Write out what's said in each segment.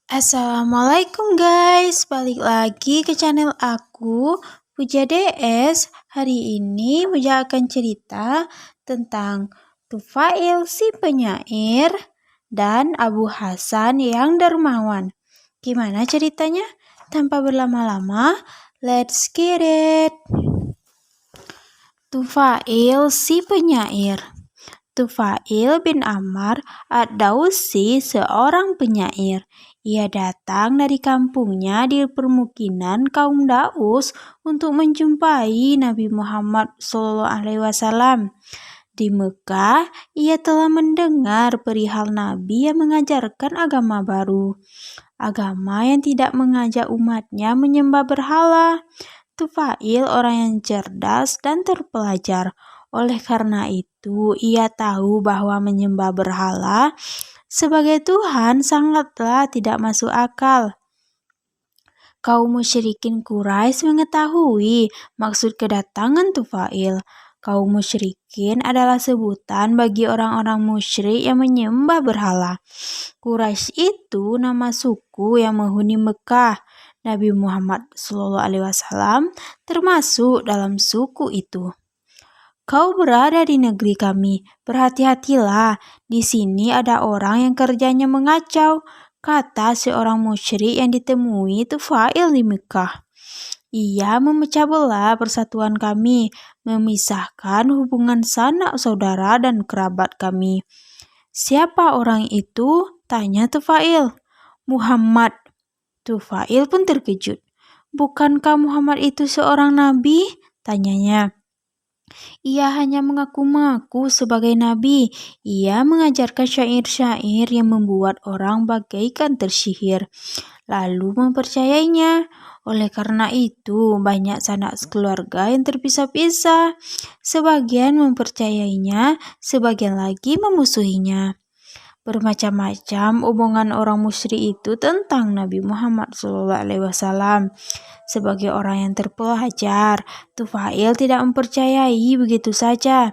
Assalamualaikum guys, balik lagi ke channel aku, Puja DS. Hari ini Puja akan cerita tentang Tufail si penyair dan Abu Hasan yang dermawan. Gimana ceritanya? Tanpa berlama-lama, let's get it. Tufail si penyair. Tufail bin Ammar ad-Dausi seorang penyair. Ia datang dari kampungnya di permukiman kaum Daus untuk menjumpai Nabi Muhammad SAW. Di Mekah, ia telah mendengar perihal Nabi yang mengajarkan agama baru. Agama yang tidak mengajak umatnya menyembah berhala. Tufail orang yang cerdas dan terpelajar. Oleh karena itu, ia tahu bahwa menyembah berhala sebagai Tuhan sangatlah tidak masuk akal. Kaum musyrikin Quraisy mengetahui maksud kedatangan Tufail. Kaum musyrikin adalah sebutan bagi orang-orang musyrik yang menyembah berhala. Quraisy itu nama suku yang menghuni Mekah. Nabi Muhammad SAW termasuk dalam suku itu. Kau berada di negeri kami, berhati-hatilah. Di sini ada orang yang kerjanya mengacau, kata seorang musyrik yang ditemui Tufail di Mekah. Ia memecah belah persatuan kami, memisahkan hubungan sanak saudara dan kerabat kami. Siapa orang itu? Tanya Tufail. Muhammad. Tufail pun terkejut. Bukankah Muhammad itu seorang nabi? Tanyanya. Ia hanya mengaku-ngaku sebagai nabi. Ia mengajarkan syair-syair yang membuat orang bagaikan tersihir, lalu mempercayainya. Oleh karena itu, banyak sanak keluarga yang terpisah-pisah. Sebagian mempercayainya, sebagian lagi memusuhinya. Bermacam-macam omongan orang musyrik itu tentang Nabi Muhammad SAW. Sebagai orang yang terpelajar, Tufail tidak mempercayai begitu saja.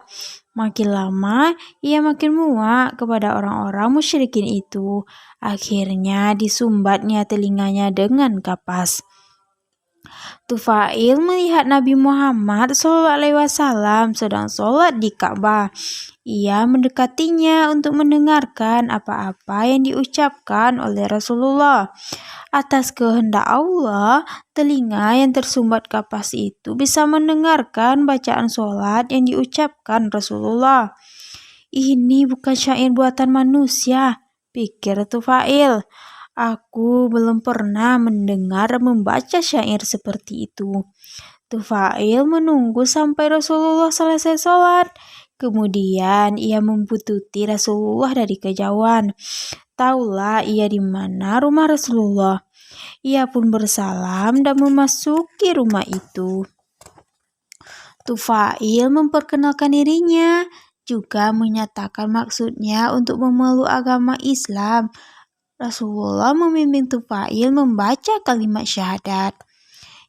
Makin lama, ia makin muak kepada orang-orang musyrikin itu. Akhirnya disumbatnya telinganya dengan kapas. Tufail melihat Nabi Muhammad SAW sedang sholat di Ka'bah. Ia mendekatinya untuk mendengarkan apa-apa yang diucapkan oleh Rasulullah. Atas kehendak Allah, telinga yang tersumbat kapas itu bisa mendengarkan bacaan sholat yang diucapkan Rasulullah. Ini bukan syair buatan manusia, pikir Tufail. Aku belum pernah mendengar membaca syair seperti itu. Tufail menunggu sampai Rasulullah selesai sholat. Kemudian ia membututi Rasulullah dari kejauhan. Taulah ia di mana rumah Rasulullah. Ia pun bersalam dan memasuki rumah itu. Tufail memperkenalkan dirinya, juga menyatakan maksudnya untuk memeluk agama Islam. Rasulullah membimbing Tufail membaca kalimat syahadat.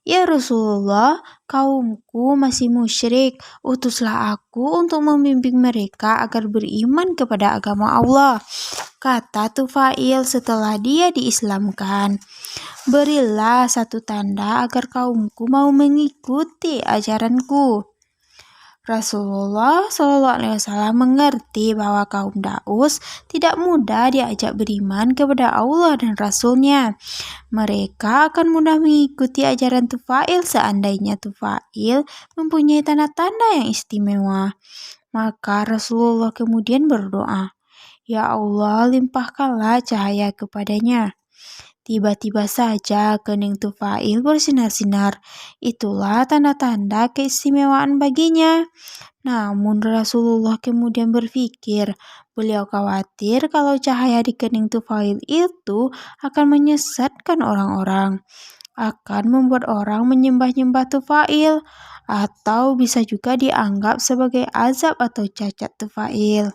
Ya Rasulullah, kaumku masih musyrik. Utuslah aku untuk membimbing mereka agar beriman kepada agama Allah, kata Tufail setelah dia diislamkan. Berilah satu tanda agar kaumku mau mengikuti ajaranku. Rasulullah SAW mengerti bahwa kaum Daus tidak mudah diajak beriman kepada Allah dan Rasulnya. Mereka akan mudah mengikuti ajaran Tufail seandainya Tufail mempunyai tanda-tanda yang istimewa. Maka Rasulullah kemudian berdoa, Ya Allah, limpahkanlah cahaya kepadanya. Tiba-tiba saja kening Tufail bersinar-sinar. Itulah tanda-tanda keistimewaan baginya. Namun Rasulullah kemudian berpikir, beliau khawatir kalau cahaya di kening Tufail itu akan menyesatkan orang-orang, akan membuat orang menyembah-nyembah Tufail, atau bisa juga dianggap sebagai azab atau cacat Tufail.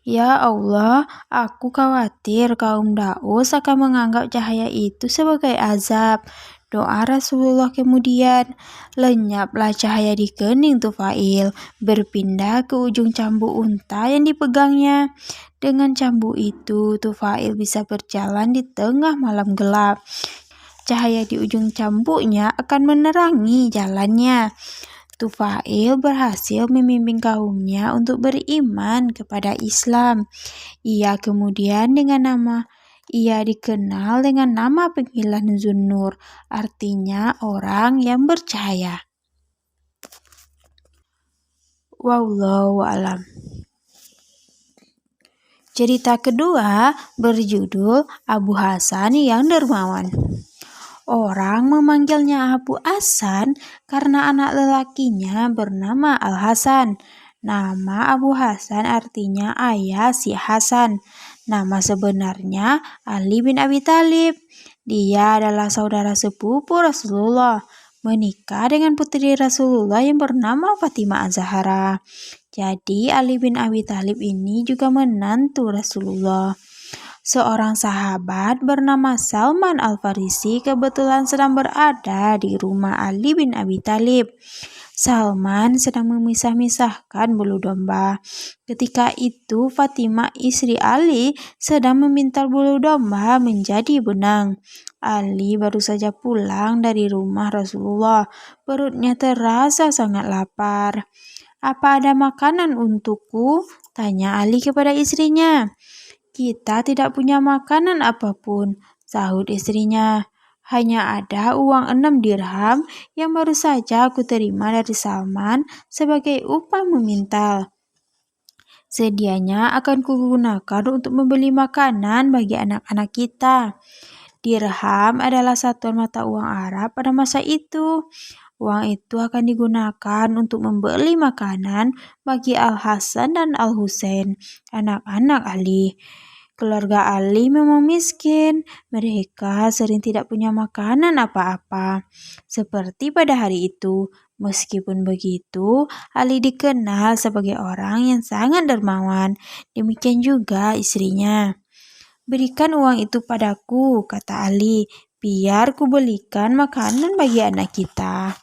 Ya Allah, aku khawatir kaum Daus akan menganggap cahaya itu sebagai azab. doa Rasulullah kemudian. Lenyaplah cahaya di kening Tufail, berpindah ke ujung cambuk unta yang dipegangnya. Dengan cambuk itu, Tufail bisa berjalan di tengah malam gelap. Cahaya di ujung cambuknya akan menerangi jalannya. Tufail berhasil membimbing kaumnya untuk beriman kepada Islam. Ia dikenal dengan nama panggilan Zunnur, artinya orang yang bercahaya. Wallahu a'lam. Cerita kedua berjudul Abu Hasan yang Dermawan. Orang memanggilnya Abu Hasan karena anak lelakinya bernama Al-Hasan. Nama Abu Hasan artinya ayah si Hasan. Nama sebenarnya Ali bin Abi Thalib. Dia adalah saudara sepupu Rasulullah, menikah dengan putri Rasulullah yang bernama Fatimah Az-Zahra. Jadi Ali bin Abi Thalib ini juga menantu Rasulullah. Seorang sahabat bernama Salman Al-Farisi kebetulan sedang berada di rumah Ali bin Abi Thalib. Salman sedang memisah-misahkan bulu domba. Ketika itu Fatimah istri Ali sedang memintal bulu domba menjadi benang. Ali baru saja pulang dari rumah Rasulullah. Perutnya terasa sangat lapar. "Apa ada makanan untukku?" tanya Ali kepada istrinya. "Kita tidak punya makanan apapun," sahut istrinya. "Hanya ada uang 6 dirham yang baru saja aku terima dari Salman sebagai upah memintal. Sedianya akan kugunakan untuk membeli makanan bagi anak-anak kita." Dirham adalah satuan mata uang Arab pada masa itu. Uang itu akan digunakan untuk membeli makanan bagi Al-Hasan dan Al-Husain, anak-anak Ali. Keluarga Ali memang miskin. Mereka sering tidak punya makanan apa-apa, seperti pada hari itu. Meskipun begitu, Ali dikenal sebagai orang yang sangat dermawan. Demikian juga istrinya. "Berikan uang itu padaku," kata Ali, "biar kubelikan makanan bagi anak kita."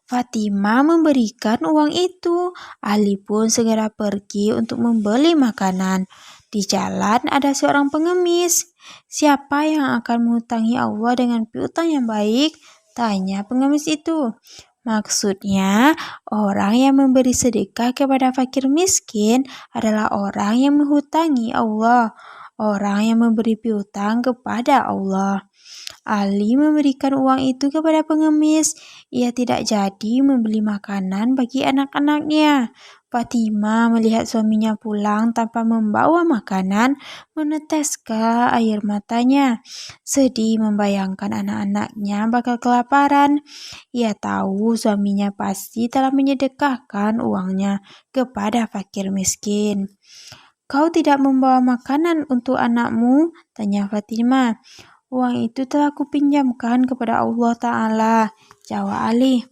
Fatimah memberikan uang itu. Ali pun segera pergi untuk membeli makanan. Di jalan ada seorang pengemis. "Siapa yang akan menghutangi Allah dengan piutang yang baik?" tanya pengemis itu. Maksudnya, orang yang memberi sedekah kepada fakir miskin adalah orang yang menghutangi Allah, orang yang memberi piutang kepada Allah. Ali memberikan uang itu kepada pengemis. Ia tidak jadi membeli makanan bagi anak-anaknya. Fatimah melihat suaminya pulang tanpa membawa makanan, meneteskan air matanya. Sedih membayangkan anak-anaknya bakal kelaparan. Ia tahu suaminya pasti telah menyedekahkan uangnya kepada fakir miskin. "Kau tidak membawa makanan untuk anakmu?" tanya Fatimah. "Uang itu telah kupinjamkan kepada Allah Ta'ala," jawab Ali.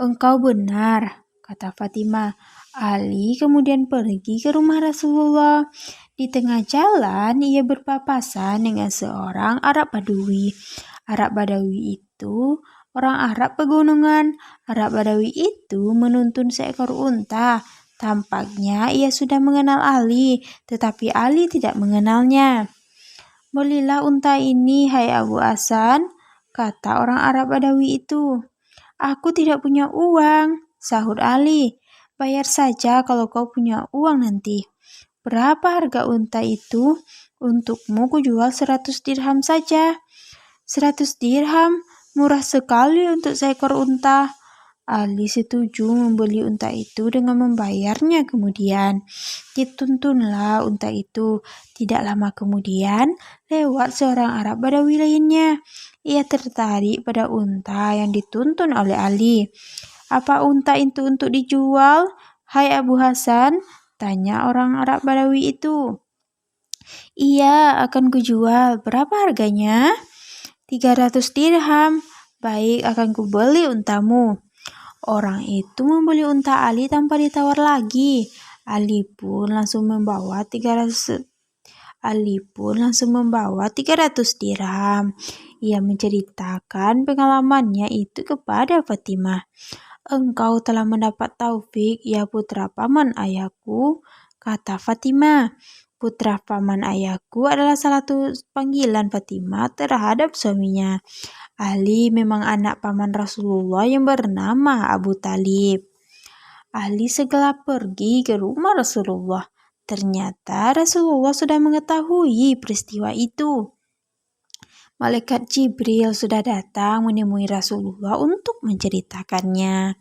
"Engkau benar," kata Fatimah. Ali kemudian pergi ke rumah Rasulullah. Di tengah jalan, ia berpapasan dengan seorang Arab Badui. Arab Badui itu orang Arab pegunungan. Arab Badui itu menuntun seekor unta. Tampaknya ia sudah mengenal Ali, tetapi Ali tidak mengenalnya. "Belilah unta ini, hai Abu Hasan," kata orang Arab Badawi itu. "Aku tidak punya uang," sahut Ali. "Bayar saja kalau kau punya uang nanti." "Berapa harga unta itu?" "Untukmu kujual 100 dirham saja." 100 dirham? Murah sekali untuk seekor unta. Ali setuju membeli unta itu dengan membayarnya kemudian. Dituntunlah unta itu. Tidak lama kemudian, lewat seorang Arab Badawi lainnya. Ia tertarik pada unta yang dituntun oleh Ali. "Apa unta itu untuk dijual, hai Abu Hasan?" tanya orang Arab Badawi itu. "Iya, akan kujual. Berapa harganya?" 300 dirham. "Baik, akan kubeli untamu." Orang itu membeli unta Ali tanpa ditawar lagi. Ali pun langsung membawa 300 dirham. Ia menceritakan pengalamannya itu kepada Fatimah. "Engkau telah mendapat taufik, ya putra paman ayahku," kata Fatimah. Putra paman ayahku adalah salah satu panggilan Fatimah terhadap suaminya. Ali memang anak paman Rasulullah yang bernama Abu Talib. Ali segera pergi ke rumah Rasulullah. Ternyata Rasulullah sudah mengetahui peristiwa itu. Malaikat Jibril sudah datang menemui Rasulullah untuk menceritakannya.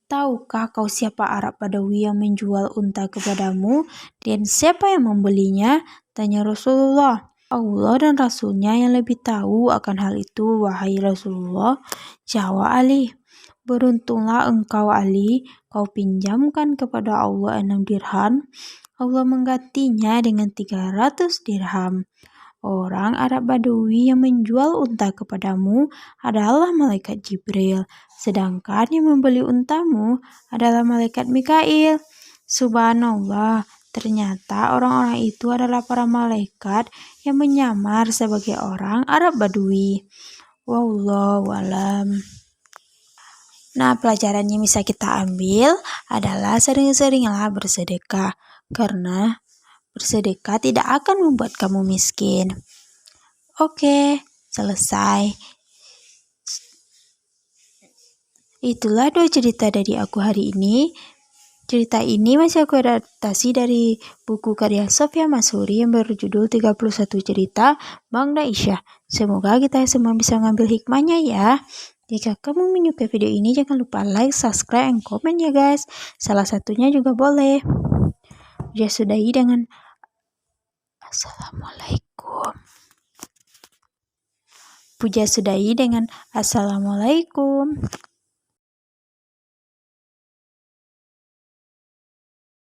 "Tahukah kau siapa Arab Badawi yang menjual unta kepadamu dan siapa yang membelinya?" tanya Rasulullah. "Allah dan Rasulnya yang lebih tahu akan hal itu, wahai Rasulullah," jawab Ali. "Beruntunglah engkau Ali, kau pinjamkan kepada Allah 6 dirham, Allah menggantinya dengan 300 dirham. Orang Arab Badawi yang menjual unta kepadamu adalah malaikat Jibril, sedangkan yang membeli untamu adalah malaikat Mikail." Subhanallah, ternyata orang-orang itu adalah para malaikat yang menyamar sebagai orang Arab Badawi. Wallahu alam. Nah, pelajaran yang bisa kita ambil adalah sering-seringlah bersedekah, karena bersedekah tidak akan membuat kamu miskin. Oke, selesai. Itulah 2 cerita dari aku hari ini. Cerita ini masih aku adaptasi dari buku karya Sofia Masuri yang berjudul 31 Cerita Bang Aisyah. Semoga kita semua bisa mengambil hikmahnya ya. Jika kamu menyukai video ini, jangan lupa like, subscribe, dan komen ya guys. Salah satunya juga boleh. Sudah sudahi dengan Assalamualaikum. Puja sudahi dengan Assalamualaikum.